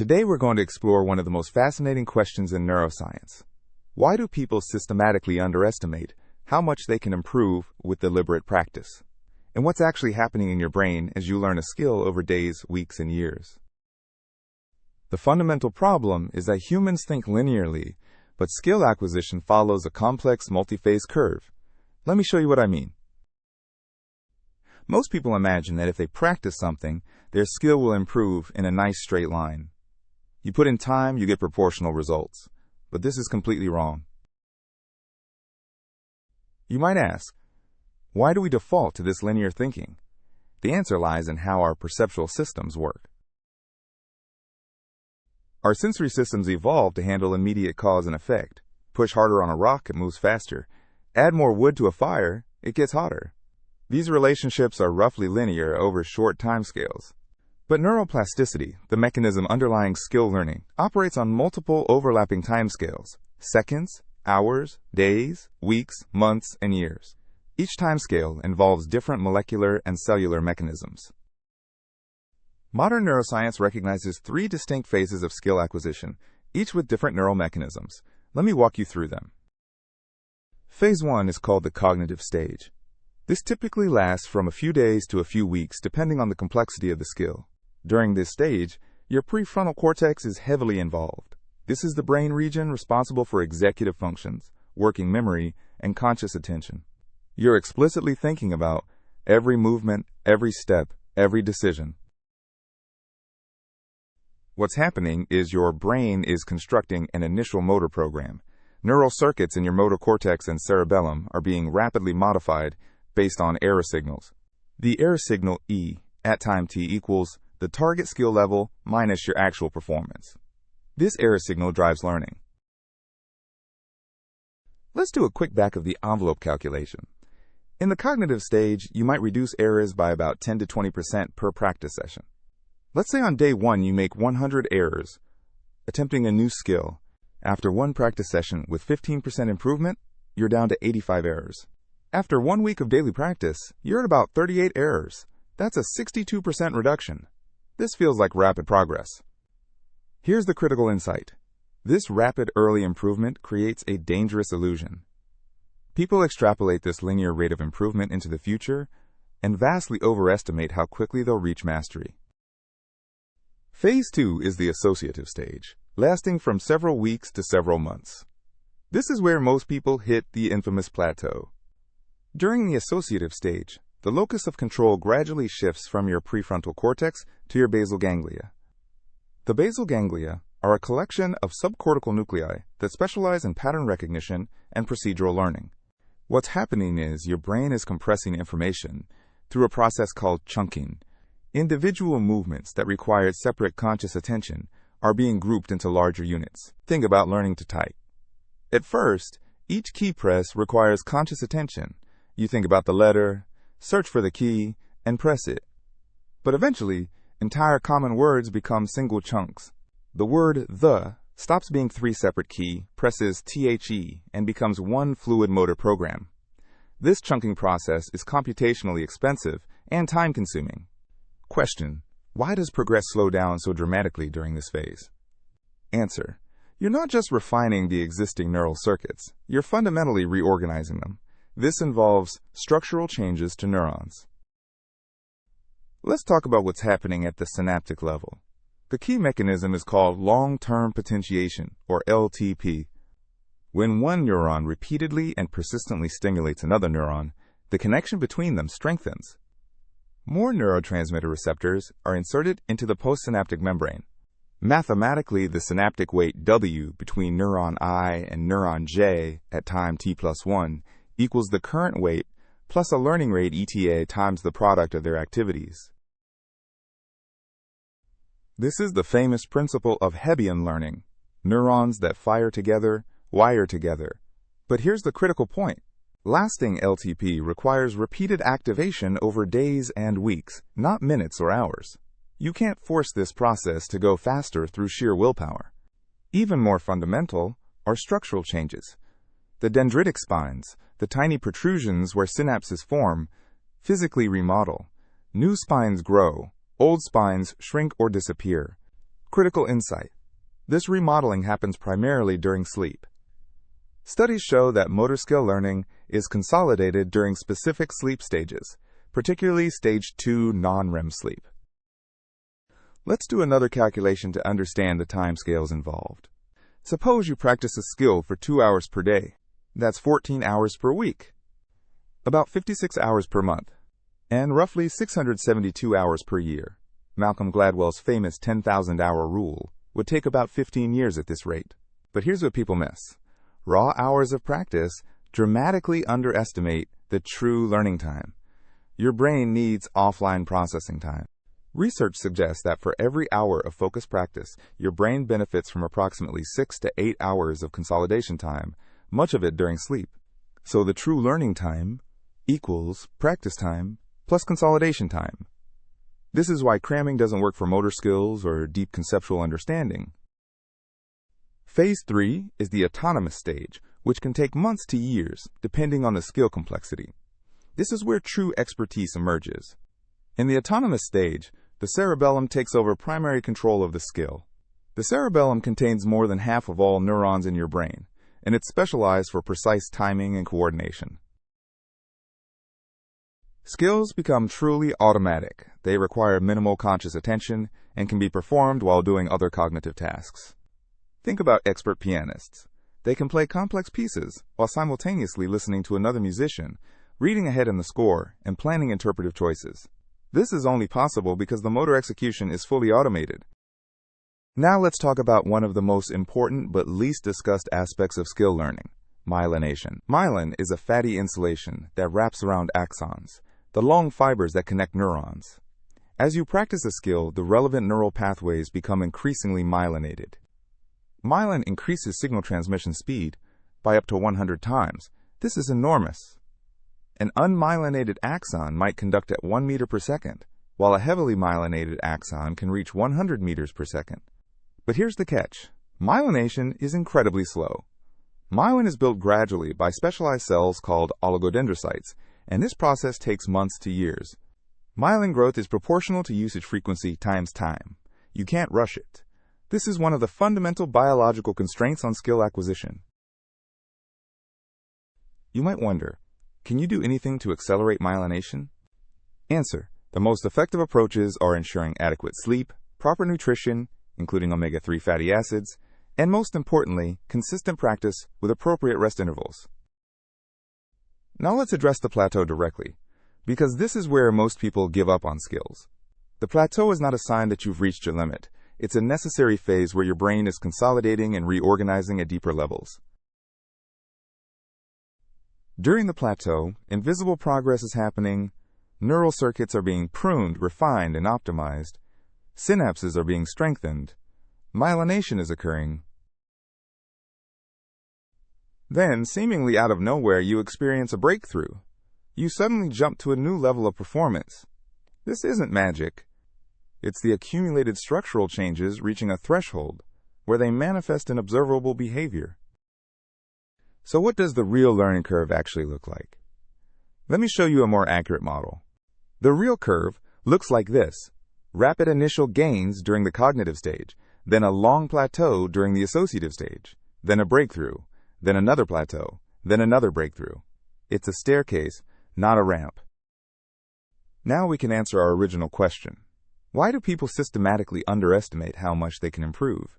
Today we're going to explore one of the most fascinating questions in neuroscience. Why do people systematically underestimate how much they can improve with deliberate practice? And what's actually happening in your brain as you learn a skill over days, weeks, and years? The fundamental problem is that humans think linearly, but skill acquisition follows a complex multi-phase curve. Let me show you what I mean. Most people imagine that if they practice something, their skill will improve in a nice straight line. You put in time, you get proportional results. But this is completely wrong. You might ask, why do we default to this linear thinking? The answer lies in how our perceptual systems work. Our sensory systems evolved to handle immediate cause and effect. Push harder on a rock, it moves faster. Add more wood to a fire, it gets hotter. These relationships are roughly linear over short timescales. But neuroplasticity, the mechanism underlying skill learning, operates on multiple overlapping timescales: seconds, hours, days, weeks, months, and years. Each timescale involves different molecular and cellular mechanisms. Modern neuroscience recognizes three distinct phases of skill acquisition, each with different neural mechanisms. Let me walk you through them. Phase 1 is called the cognitive stage. This typically lasts from a few days to a few weeks, depending on the complexity of the skill. During this stage, your prefrontal cortex is heavily involved. This is the brain region responsible for executive functions, working memory, and conscious attention. You're explicitly thinking about every movement, every step, every decision. What's happening is your brain is constructing an initial motor program. Neural circuits in your motor cortex and cerebellum are being rapidly modified based on error signals. The error signal E at time t equals the target skill level minus your actual performance. This error signal drives learning. Let's do a quick back of the envelope calculation. In the cognitive stage, you might reduce errors by about 10 to 20% per practice session. Let's say on day 1 you make 100 errors, attempting a new skill. After one practice session with 15% improvement, you're down to 85 errors. After 1 week of daily practice, you're at about 38 errors. That's a 62% reduction. This feels like rapid progress. Here's the critical insight. This rapid early improvement creates a dangerous illusion. People extrapolate this linear rate of improvement into the future and vastly overestimate how quickly they'll reach mastery. Phase 2 is the associative stage, lasting from several weeks to several months. This is where most people hit the infamous plateau. During the associative stage, the locus of control gradually shifts from your prefrontal cortex to your basal ganglia. The basal ganglia are a collection of subcortical nuclei that specialize in pattern recognition and procedural learning. What's happening is your brain is compressing information through a process called chunking. Individual movements that required separate conscious attention are being grouped into larger units. Think about learning to type. At first, each key press requires conscious attention. You think about the letter, search for the key, and press it. But eventually, entire common words become single chunks. The word the stops being 3 separate key presses THE and becomes one fluid motor program. This chunking process is computationally expensive and time-consuming. Question: why does progress slow down so dramatically during this phase? Answer: you're not just refining the existing neural circuits, you're fundamentally reorganizing them. This involves structural changes to neurons. Let's talk about what's happening at the synaptic level. The key mechanism is called long-term potentiation, or LTP. When one neuron repeatedly and persistently stimulates another neuron, the connection between them strengthens. More neurotransmitter receptors are inserted into the postsynaptic membrane. Mathematically, the synaptic weight W between neuron I and neuron J at time t+1 equals the current weight plus a learning rate ETA times the product of their activities. This is the famous principle of Hebbian learning. Neurons that fire together, wire together. But here's the critical point. Lasting LTP requires repeated activation over days and weeks, not minutes or hours. You can't force this process to go faster through sheer willpower. Even more fundamental are structural changes. The dendritic spines, the tiny protrusions where synapses form, physically remodel. New spines grow, old spines shrink or disappear. Critical insight. This remodeling happens primarily during sleep. Studies show that motor skill learning is consolidated during specific sleep stages, particularly stage 2 non-REM sleep. Let's do another calculation to understand the timescales involved. Suppose you practice a skill for 2 hours per day. That's 14 hours per week, about 56 hours per month, and roughly 672 hours per year. Malcolm Gladwell's famous 10,000-hour rule would take about 15 years at this rate. But here's what people miss. Raw hours of practice dramatically underestimate the true learning time. Your brain needs offline processing time. Research suggests that for every hour of focused practice, your brain benefits from approximately 6 to 8 hours of consolidation time, much of it during sleep. So the true learning time equals practice time plus consolidation time. This is why cramming doesn't work for motor skills or deep conceptual understanding. Phase 3 is the autonomous stage, which can take months to years, depending on the skill complexity. This is where true expertise emerges. In the autonomous stage, the cerebellum takes over primary control of the skill. The cerebellum contains more than half of all neurons in your brain, and it's specialized for precise timing and coordination. Skills become truly automatic. They require minimal conscious attention and can be performed while doing other cognitive tasks. Think about expert pianists. They can play complex pieces while simultaneously listening to another musician, reading ahead in the score, and planning interpretive choices. This is only possible because the motor execution is fully automated. Now let's talk about one of the most important but least discussed aspects of skill learning, myelination. Myelin is a fatty insulation that wraps around axons, the long fibers that connect neurons. As you practice a skill, the relevant neural pathways become increasingly myelinated. Myelin increases signal transmission speed by up to 100 times. This is enormous. An unmyelinated axon might conduct at 1 meter per second, while a heavily myelinated axon can reach 100 meters per second. But here's the catch. Myelination is incredibly slow. Myelin is built gradually by specialized cells called oligodendrocytes, and this process takes months to years. Myelin growth is proportional to usage frequency times time. You can't rush it. This is one of the fundamental biological constraints on skill acquisition. You might wonder, can you do anything to accelerate myelination? Answer: the most effective approaches are ensuring adequate sleep, proper nutrition, including omega-3 fatty acids, and most importantly, consistent practice with appropriate rest intervals. Now let's address the plateau directly, because this is where most people give up on skills. The plateau is not a sign that you've reached your limit. It's a necessary phase where your brain is consolidating and reorganizing at deeper levels. During the plateau, invisible progress is happening, neural circuits are being pruned, refined, and optimized, synapses are being strengthened, myelination is occurring. Then, seemingly out of nowhere, you experience a breakthrough. You suddenly jump to a new level of performance. This isn't magic. It's the accumulated structural changes reaching a threshold where they manifest in observable behavior. So what does the real learning curve actually look like? Let me show you a more accurate model. The real curve looks like this: rapid initial gains during the cognitive stage, then a long plateau during the associative stage, then a breakthrough, then another plateau, then another breakthrough. It's a staircase, not a ramp. Now we can answer our original question. Why do people systematically underestimate how much they can improve?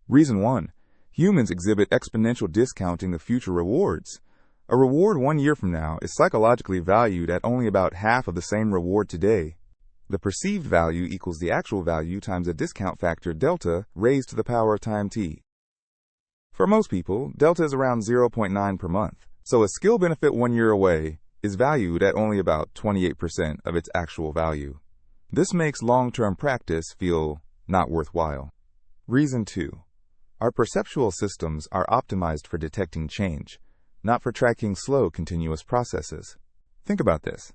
Reason 1. Humans exhibit exponential discounting of future rewards. A reward 1 year from now is psychologically valued at only about half of the same reward today. The perceived value equals the actual value times a discount factor delta raised to the power of time t. For most people, delta is around 0.9 per month, so a skill benefit 1 year away is valued at only about 28% of its actual value. This makes long-term practice feel not worthwhile. Reason 2. Our perceptual systems are optimized for detecting change, not for tracking slow, continuous processes. Think about this.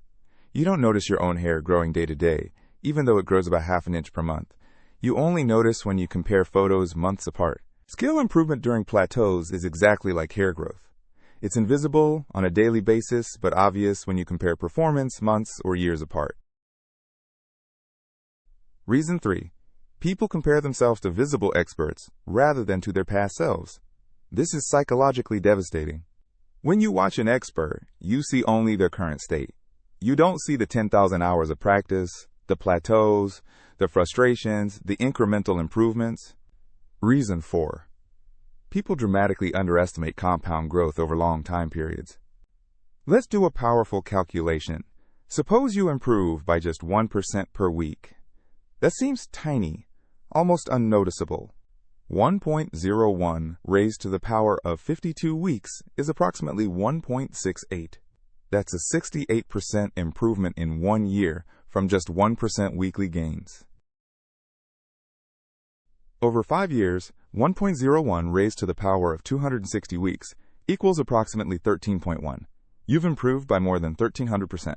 You don't notice your own hair growing day to day, even though it grows about half an inch per month. You only notice when you compare photos months apart. Skill improvement during plateaus is exactly like hair growth. It's invisible on a daily basis, but obvious when you compare performance months or years apart. Reason 3. People compare themselves to visible experts rather than to their past selves. This is psychologically devastating. When you watch an expert, you see only their current state. You don't see the 10,000 hours of practice, the plateaus, the frustrations, the incremental improvements. Reason 4. People dramatically underestimate compound growth over long time periods. Let's do a powerful calculation. Suppose you improve by just 1% per week. That seems tiny, almost unnoticeable. 1.01 raised to the power of 52 weeks is approximately 1.68. That's a 68% improvement in 1 year from just 1% weekly gains. Over 5 years, 1.01 raised to the power of 260 weeks equals approximately 13.1. You've improved by more than 1,300%.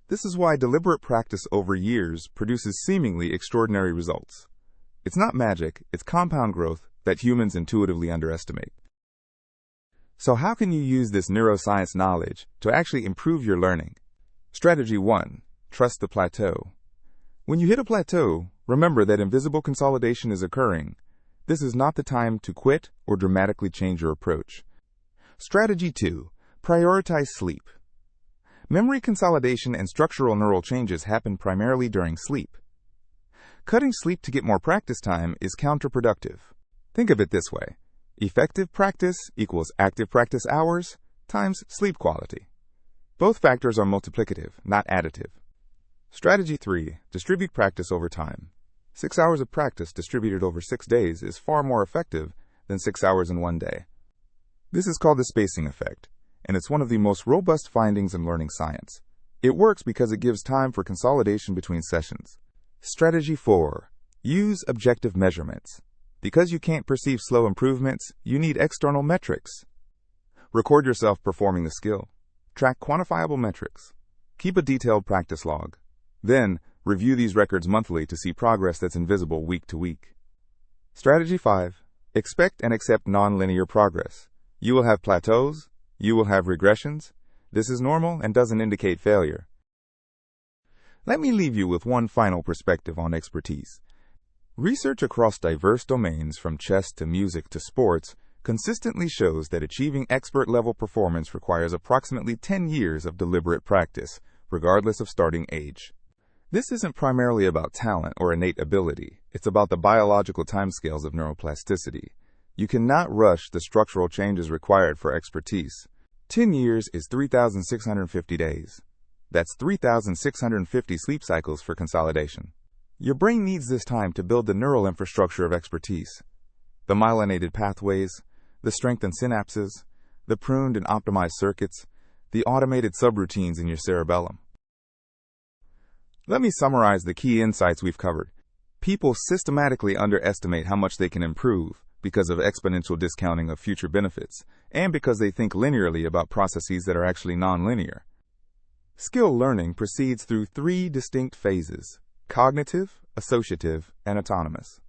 This is why deliberate practice over years produces seemingly extraordinary results. It's not magic, it's compound growth that humans intuitively underestimate. So how can you use this neuroscience knowledge to actually improve your learning? Strategy 1. Trust the plateau. When you hit a plateau, remember that invisible consolidation is occurring. This is not the time to quit or dramatically change your approach. Strategy 2. Prioritize sleep. Memory consolidation and structural neural changes happen primarily during sleep. Cutting sleep to get more practice time is counterproductive. Think of it this way. Effective practice equals active practice hours times sleep quality. Both factors are multiplicative, not additive. Strategy 3. Distribute practice over time. 6 hours of practice distributed over 6 days is far more effective than 6 hours in 1 day. This is called the spacing effect, and it's one of the most robust findings in learning science. It works because it gives time for consolidation between sessions. Strategy 4. Use objective measurements. Because you can't perceive slow improvements, you need external metrics. Record yourself performing the skill. Track quantifiable metrics. Keep a detailed practice log. Then, review these records monthly to see progress that's invisible week to week. Strategy 5. Expect and accept nonlinear progress. You will have plateaus. You will have regressions. This is normal and doesn't indicate failure. Let me leave you with one final perspective on expertise. Research across diverse domains from chess to music to sports consistently shows that achieving expert-level performance requires approximately 10 years of deliberate practice, regardless of starting age. This isn't primarily about talent or innate ability. It's about the biological timescales of neuroplasticity. You cannot rush the structural changes required for expertise. 10 years is 3,650 days. That's 3,650 sleep cycles for consolidation. Your brain needs this time to build the neural infrastructure of expertise. The myelinated pathways, the strengthened synapses, the pruned and optimized circuits, the automated subroutines in your cerebellum. Let me summarize the key insights we've covered. People systematically underestimate how much they can improve because of exponential discounting of future benefits, and because they think linearly about processes that are actually nonlinear. Skill learning proceeds through 3 distinct phases: cognitive, associative, and autonomous.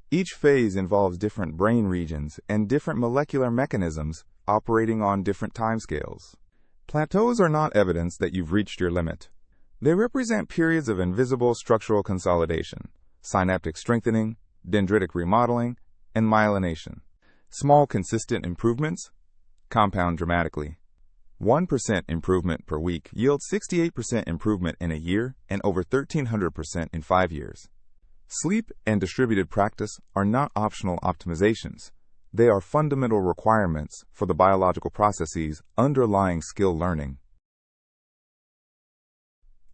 Each phase involves different brain regions and different molecular mechanisms operating on different timescales. Plateaus are not evidence that you've reached your limit. They represent periods of invisible structural consolidation, synaptic strengthening, dendritic remodeling, and myelination. Small, consistent improvements compound dramatically. 1% improvement per week yields 68% improvement in a year and over 1,300% in 5 years. Sleep and distributed practice are not optional optimizations. They are fundamental requirements for the biological processes underlying skill learning.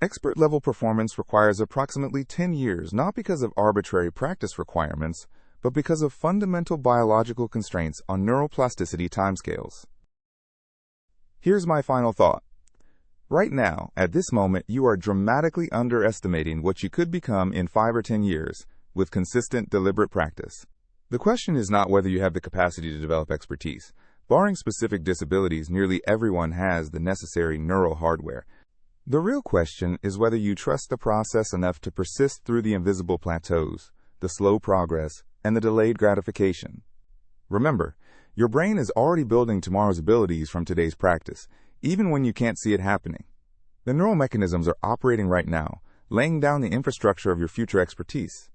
Expert-level performance requires approximately 10 years, not because of arbitrary practice requirements, but because of fundamental biological constraints on neuroplasticity timescales. Here's my final thought. Right now, at this moment, you are dramatically underestimating what you could become in 5 or 10 years with consistent, deliberate practice. The question is not whether you have the capacity to develop expertise. Barring specific disabilities, nearly everyone has the necessary neural hardware. The real question is whether you trust the process enough to persist through the invisible plateaus, the slow progress, and the delayed gratification. Remember, your brain is already building tomorrow's abilities from today's practice, even when you can't see it happening. The neural mechanisms are operating right now, laying down the infrastructure of your future expertise.